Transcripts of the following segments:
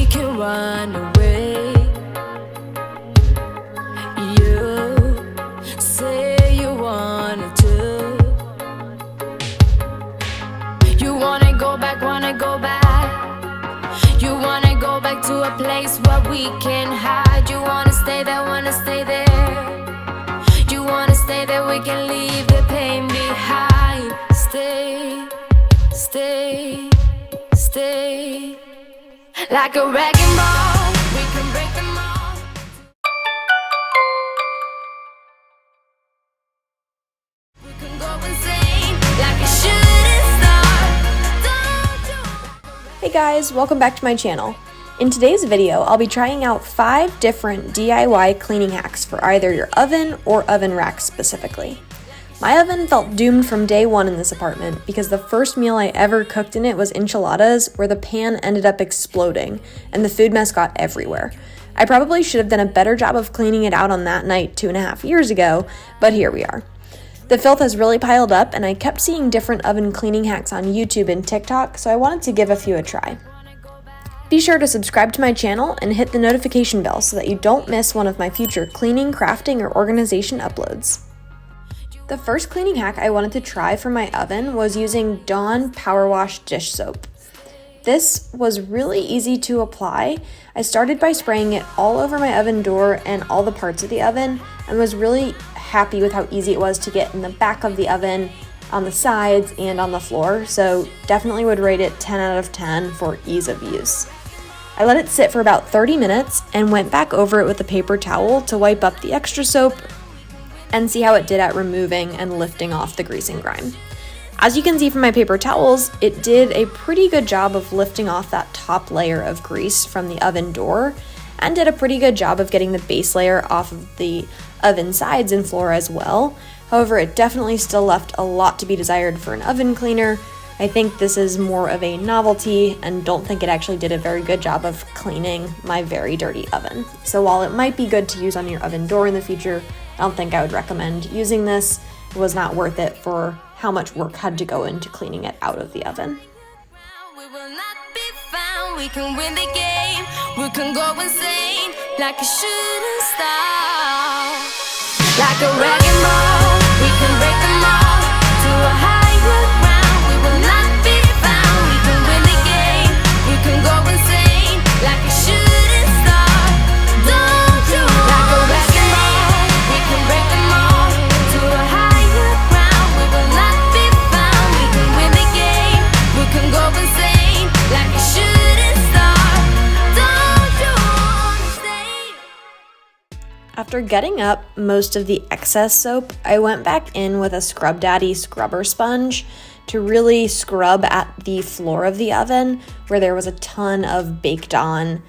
we can run away. You say you wanted to. You wanna go back, you wanna go back to a place where we can hide. You wanna stay there, you wanna stay there, we can leave the pain behind. Stay, stay, stay. Like a wrecking ball, we can break them all. We can go insane, like a shooting star. Don't you? Hey guys, welcome back to my channel. In today's video, I'll be trying out 5 different DIY cleaning hacks for either your oven or oven rack specifically. My oven felt doomed from day one in this apartment because the first meal I ever cooked in it was enchiladas, where the pan ended up exploding and the food mess got everywhere. I probably should have done a better job of cleaning it out on that night 2.5 years ago, but here we are. The filth has really piled up, and I kept seeing different oven cleaning hacks on YouTube and TikTok, so I wanted to give a few a try. Be sure to subscribe to my channel and hit the notification bell so that you don't miss one of my future cleaning, crafting, or organization uploads. The first cleaning hack I wanted to try for my oven was using Dawn Power Wash dish soap. This was really easy to apply. I started by spraying it all over my oven door and all the parts of the oven, and was really happy with how easy it was to get in the back of the oven, on the sides, and on the floor, so definitely would rate it 10 out of 10 for ease of use. I let it sit for about 30 minutes and went back over it with a paper towel to wipe up the extra soap and see how it did at removing and lifting off the grease and grime. As you can see from my paper towels, it did a pretty good job of lifting off that top layer of grease from the oven door, and did a pretty good job of getting the base layer off of the oven sides and floor as well. However, it definitely still left a lot to be desired for an oven cleaner. I think this is more of a novelty and don't think it actually did a very good job of cleaning my very dirty oven. So while it might be good to use on your oven door in the future, I don't think I would recommend using this. It was not worth it for how much work had to go into cleaning it out of the oven. We will not be found, we can win the game. We can go insane, like a shooting star. Like a wrecking ball, we can break them all to a higher ground. We will not be found, we can win the game. We can go insane, like a shooting star. Don't you? Like a wrecking ball, we can break them all to a higher ground. We will not be found, we can win the game. We can go insane, like a shooting star. Don't you wanna stay? After getting up most of the excess soap, I went back in with a Scrub Daddy scrubber sponge to really scrub at the floor of the oven where there was a ton of baked on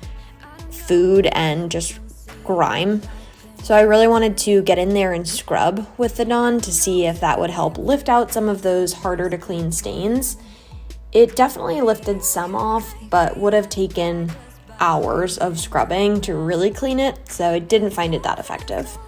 food and just grime. So I really wanted to get in there and scrub with the Dawn to see if that would help lift out some of those harder to clean stains. It definitely lifted some off, but would have taken hours of scrubbing to really clean it, so I didn't find it that effective.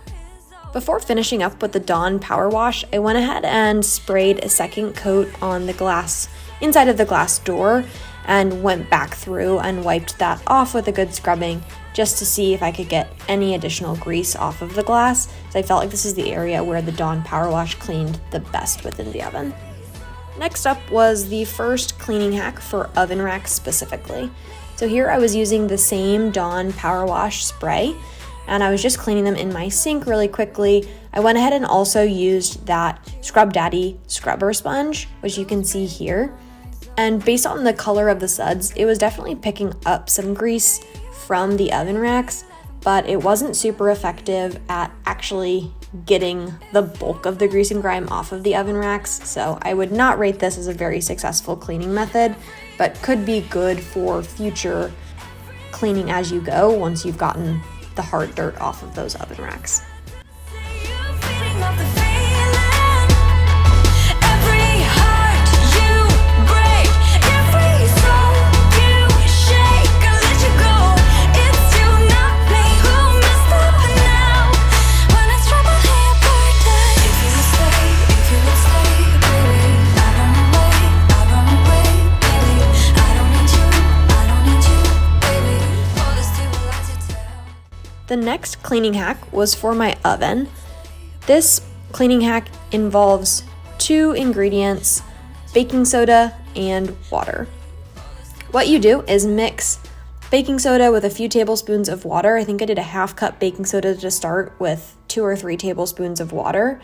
Before finishing up with the Dawn Power Wash, I went ahead and sprayed a second coat on the glass, inside of the glass door, and went back through and wiped that off with a good scrubbing just to see if I could get any additional grease off of the glass. So I felt like this is the area where the Dawn Power Wash cleaned the best within the oven. Next up was the first cleaning hack for oven racks specifically. So here I was using the same Dawn Power Wash spray, and I was just cleaning them in my sink really quickly. I went ahead and also used that Scrub Daddy scrubber sponge, which you can see here. And based on the color of the suds, it was definitely picking up some grease from the oven racks, but it wasn't super effective at actually getting the bulk of the grease and grime off of the oven racks. So I would not rate this as a very successful cleaning method, but could be good for future cleaning as you go once you've gotten the hard dirt off of those oven racks. The next cleaning hack was for my oven. This cleaning hack involves 2 ingredients, baking soda and water. What you do is mix baking soda with a few tablespoons of water. I think I did a 1/2 cup baking soda to start with 2 or 3 tablespoons of water.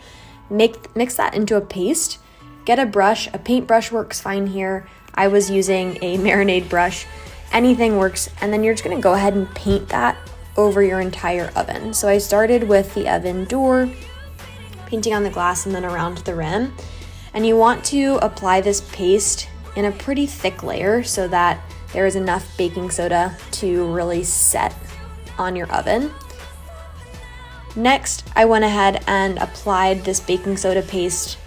Mix that into a paste. Get a brush. A paintbrush works fine here. I was using a marinade brush. Anything works. And then you're just going to go ahead and paint that over your entire oven. So I started with the oven door, painting on the glass and then around the rim. And you want to apply this paste in a pretty thick layer so that there is enough baking soda to really set on your oven. Next, I went ahead and applied this baking soda paste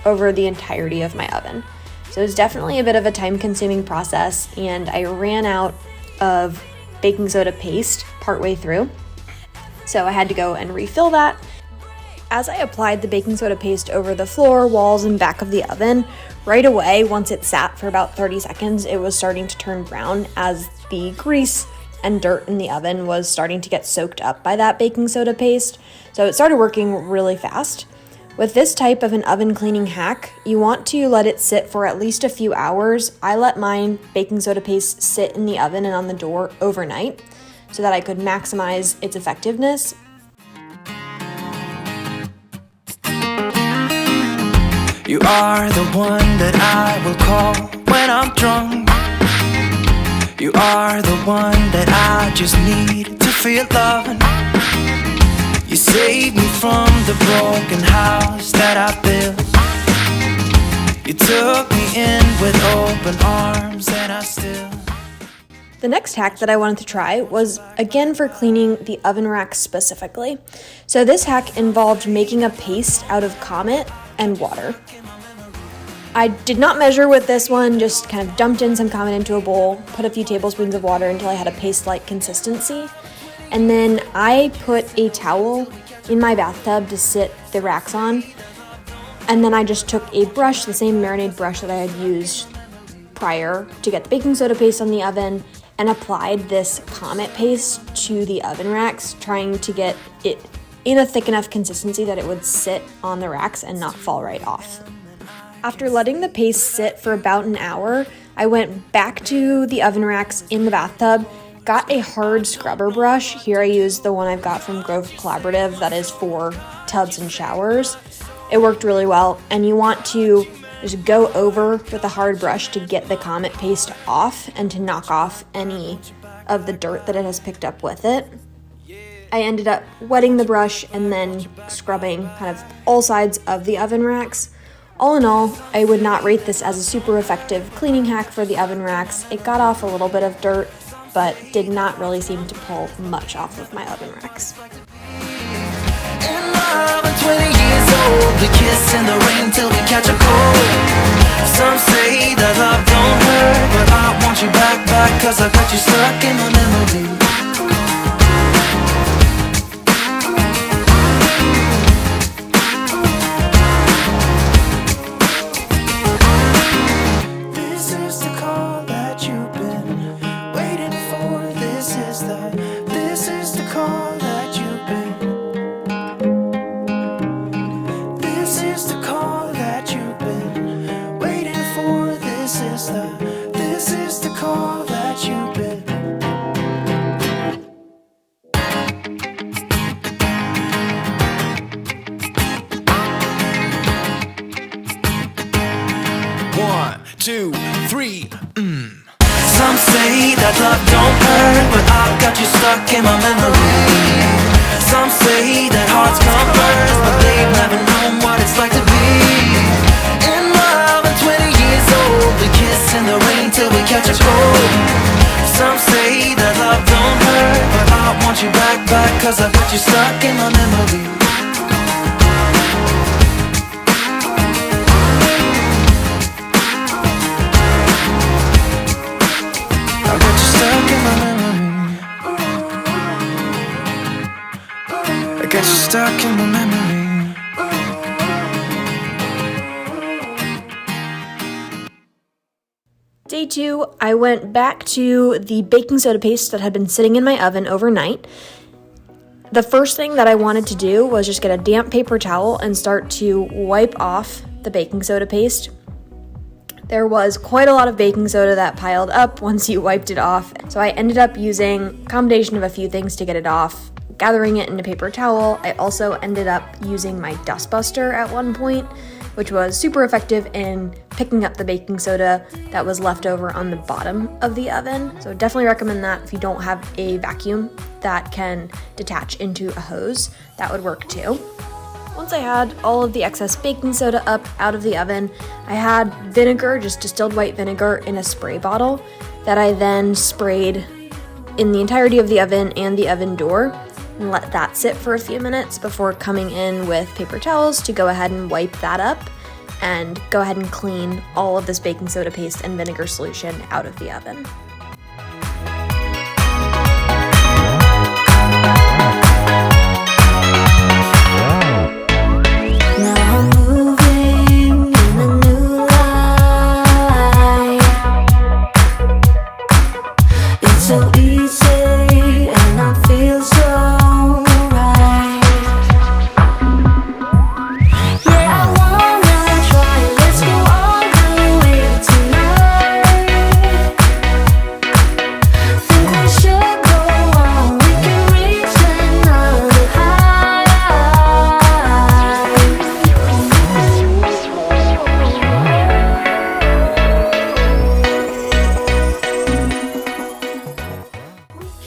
over the entirety of my oven. So it's definitely a bit of a time-consuming process, and I ran out of baking soda paste partway through. So I had to go and refill that. As I applied the baking soda paste over the floor, walls, and back of the oven, right away, once it sat for about 30 seconds, it was starting to turn brown as the grease and dirt in the oven was starting to get soaked up by that baking soda paste. So it started working really fast. With this type of an oven cleaning hack, you want to let it sit for at least a few hours. I let my baking soda paste sit in the oven and on the door overnight so that I could maximize its effectiveness. You are the one that I will call when I'm drunk. You are the one that I just need to feel loving. You saved me from the broken house that I built. You took me in with open arms and I still... The next hack that I wanted to try was again for cleaning the oven racks specifically. So this hack involved making a paste out of Comet and water. I did not measure with this one, just kind of dumped in some Comet into a bowl, put a few tablespoons of water until I had a paste-like consistency. And then I put a towel in my bathtub to sit the racks on. And then I just took a brush, the same marinade brush that I had used prior to get the baking soda paste on the oven, and applied this Comet paste to the oven racks, trying to get it in a thick enough consistency that it would sit on the racks and not fall right off. After letting the paste sit for about an hour, I went back to the oven racks in the bathtub, got a hard scrubber brush. Here I used the one I've got from Grove Collaborative that is for tubs and showers. It worked really well, and you want to just go over with a hard brush to get the Comet paste off and to knock off any of the dirt that it has picked up with it. I ended up wetting the brush and then scrubbing kind of all sides of the oven racks. All in all, I would not rate this as a super effective cleaning hack for the oven racks. It got off a little bit of dirt, but did not really seem to pull much off of my oven racks. In love and 20 years old, we kiss in the rain till we catch a cold. Some say that love don't hurt, but I want you back, cause I got you stuck in my memory. Two, three, Some say that love don't hurt, but I've got you stuck in my memory. Some say that hearts come first, but they've never known what it's like to be in love and 20 years old. We kiss in the rain till we catch a cold. Some say that love don't hurt, but I want you back, cause I've got you stuck in my memory. Got you stuck in my memory. Day 2, I went back to the baking soda paste that had been sitting in my oven overnight. The first thing that I wanted to do was just get a damp paper towel and start to wipe off the baking soda paste. There was quite a lot of baking soda that piled up once you wiped it off, so I ended up using a combination of a few things to get it off, gathering it in a paper towel. I also ended up using my dust buster at one point, which was super effective in picking up the baking soda that was left over on the bottom of the oven. So definitely recommend that if you don't have a vacuum that can detach into a hose. That would work too. Once I had all of the excess baking soda up out of the oven, I had vinegar, just distilled white vinegar in a spray bottle that I then sprayed in the entirety of the oven and the oven door and let that sit for a few minutes before coming in with paper towels to go ahead and wipe that up and go ahead and clean all of this baking soda paste and vinegar solution out of the oven.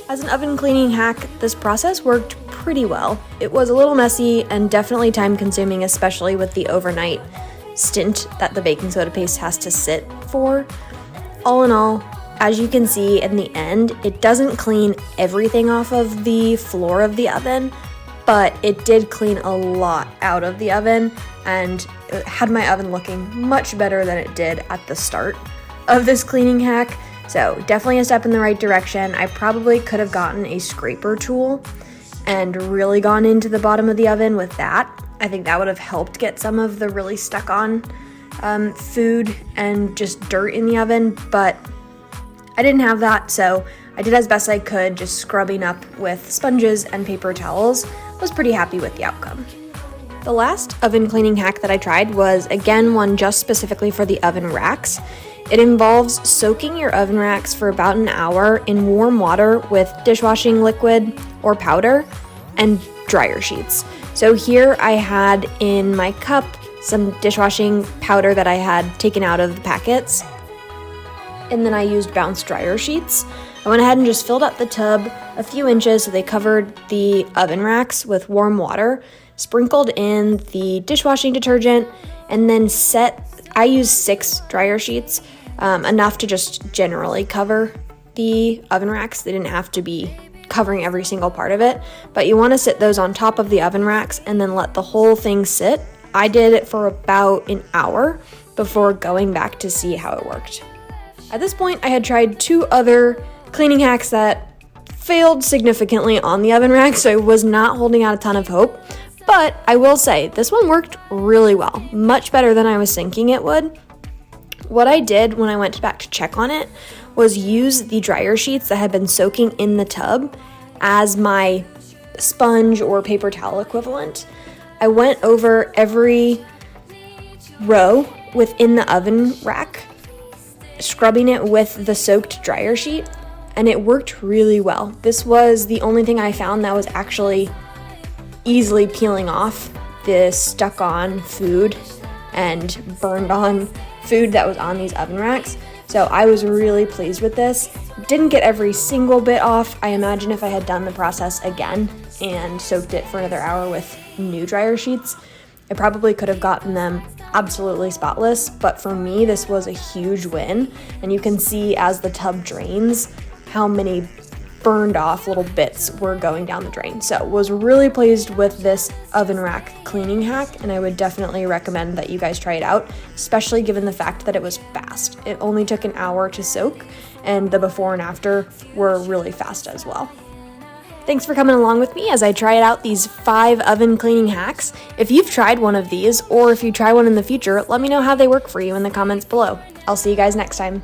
As an oven cleaning hack, this process worked pretty well. It was a little messy and definitely time consuming, especially with the overnight stint that the baking soda paste has to sit for. All in all, as you can see in the end, it doesn't clean everything off of the floor of the oven, but it did clean a lot out of the oven and it had my oven looking much better than it did at the start of this cleaning hack. So definitely a step in the right direction. I probably could have gotten a scraper tool and really gone into the bottom of the oven with that. I think that would have helped get some of the really stuck on food and just dirt in the oven, but I didn't have that, so I did as best I could, just scrubbing up with sponges and paper towels. Was pretty happy with the outcome. The last oven cleaning hack that I tried was, again, one just specifically for the oven racks. It involves soaking your oven racks for about an hour in warm water with dishwashing liquid or powder and dryer sheets. So here I had in my cup some dishwashing powder that I had taken out of the packets, and then I used bounce dryer sheets. I went ahead and just filled up the tub a few inches so they covered the oven racks with warm water, sprinkled in the dishwashing detergent, and then I used 6 dryer sheets, enough to just generally cover the oven racks. They didn't have to be covering every single part of it, but you want to sit those on top of the oven racks and then let the whole thing sit. I did it for about an hour before going back to see how it worked. At this point, I had tried 2 other cleaning hacks that failed significantly on the oven rack, so I was not holding out a ton of hope. But I will say, this one worked really well, much better than I was thinking it would. What I did when I went back to check on it was use the dryer sheets that had been soaking in the tub as my sponge or paper towel equivalent. I went over every row within the oven rack, scrubbing it with the soaked dryer sheet, and it worked really well. This was the only thing I found that was actually easily peeling off the stuck on food and burned on food that was on these oven racks. So I was really pleased with this. Didn't get every single bit off. I imagine if I had done the process again and soaked it for another hour with new dryer sheets, I probably could have gotten them absolutely spotless, but for me, this was a huge win. And you can see as the tub drains how many burned off little bits were going down the drain. So was really pleased with this oven rack cleaning hack, and I would definitely recommend that you guys try it out, especially given the fact that it was fast. It only took an hour to soak, and the before and after were really fast as well. Thanks for coming along with me as I try out these 5 oven cleaning hacks. If you've tried one of these, or if you try one in the future, let me know how they work for you in the comments below. I'll see you guys next time.